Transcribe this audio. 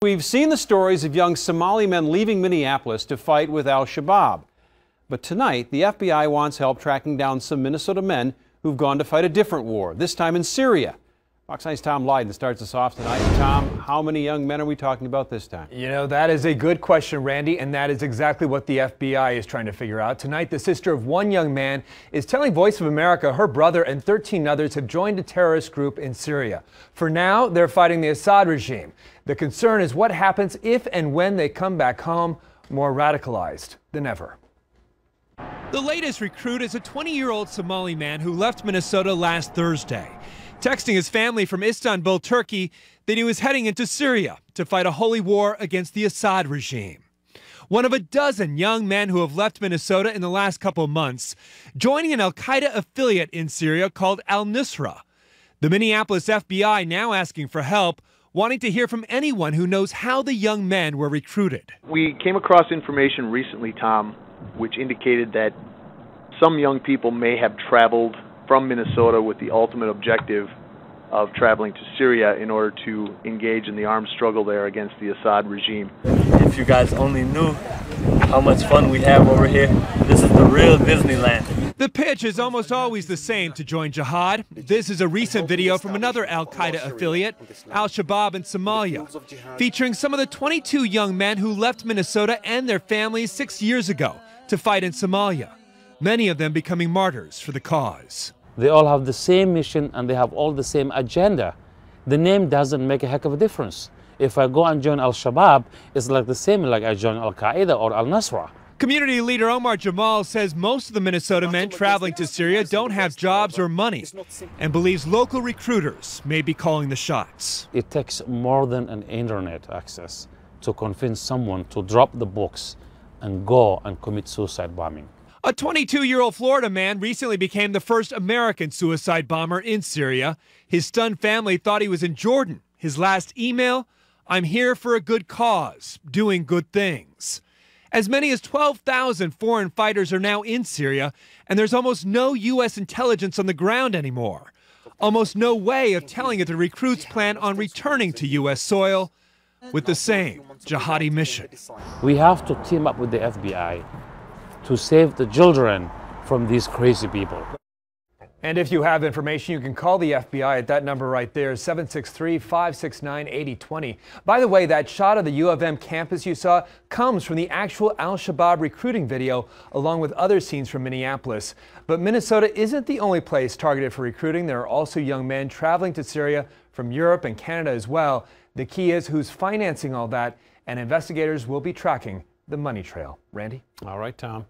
We've seen the stories of young Somali men leaving Minneapolis to fight with Al-Shabaab. But tonight, the FBI wants help tracking down some Minnesota men who've gone to fight a different war, this time in Syria. Fox 9's Tom Lydon starts us off tonight. Tom, how many young men are we talking about this time? You know, that is a good question, Randy, and that is exactly what the FBI is trying to figure out. Tonight, the sister of one young man is telling Voice of America her brother and 13 others have joined a terrorist group in Syria. For now, they're fighting the Assad regime. The concern is what happens if and when they come back home more radicalized than ever. The latest recruit is a 20-year-old Somali man who left Minnesota last Thursday, texting his family from Istanbul, Turkey, that he was heading into Syria to fight a holy war against the Assad regime. One of a dozen young men who have left Minnesota in the last couple months, joining an Al-Qaeda affiliate in Syria called Al-Nusra. The Minneapolis FBI now asking for help, wanting to hear from anyone who knows how the young men were recruited. We came across information recently, Tom, which indicated that some young people may have traveled from Minnesota with the ultimate objective of traveling to Syria in order to engage in the armed struggle there against the Assad regime. If you guys only knew how much fun we have over here, this is the real Disneyland. The pitch is almost always the same to join jihad. This is a recent video from another Al-Qaeda affiliate, Al-Shabaab in Somalia, featuring some of the 22 young men who left Minnesota and their families 6 years ago to fight in Somalia, many of them becoming martyrs for the cause. They all have the same mission and they have all the same agenda. The name doesn't make a heck of a difference. If I go and join Al-Shabaab, it's like the same like I join Al-Qaeda or Al-Nusra. Community leader Omar Jamal says most of the Minnesota men traveling to Syria don't have jobs or money and believes local recruiters may be calling the shots. It takes more than an internet access to convince someone to drop the books and go and commit suicide bombing. A 22-year-old Florida man recently became the first American suicide bomber in Syria. His stunned family thought he was in Jordan. His last email, "I'm here for a good cause, doing good things." As many as 12,000 foreign fighters are now in Syria, and there's almost no U.S. intelligence on the ground anymore. Almost no way of telling if the recruits plan on returning to U.S. soil with the same jihadi mission. We have to team up with the FBI to save the children from these crazy people. And if you have information, you can call the FBI at that number right there, 763-569-8020. By the way, that shot of the U of M campus you saw comes from the actual Al-Shabaab recruiting video, along with other scenes from Minneapolis. But Minnesota isn't the only place targeted for recruiting. There are also young men traveling to Syria from Europe and Canada as well. The key is who's financing all that, and investigators will be tracking the money trail. Randy? All right, Tom.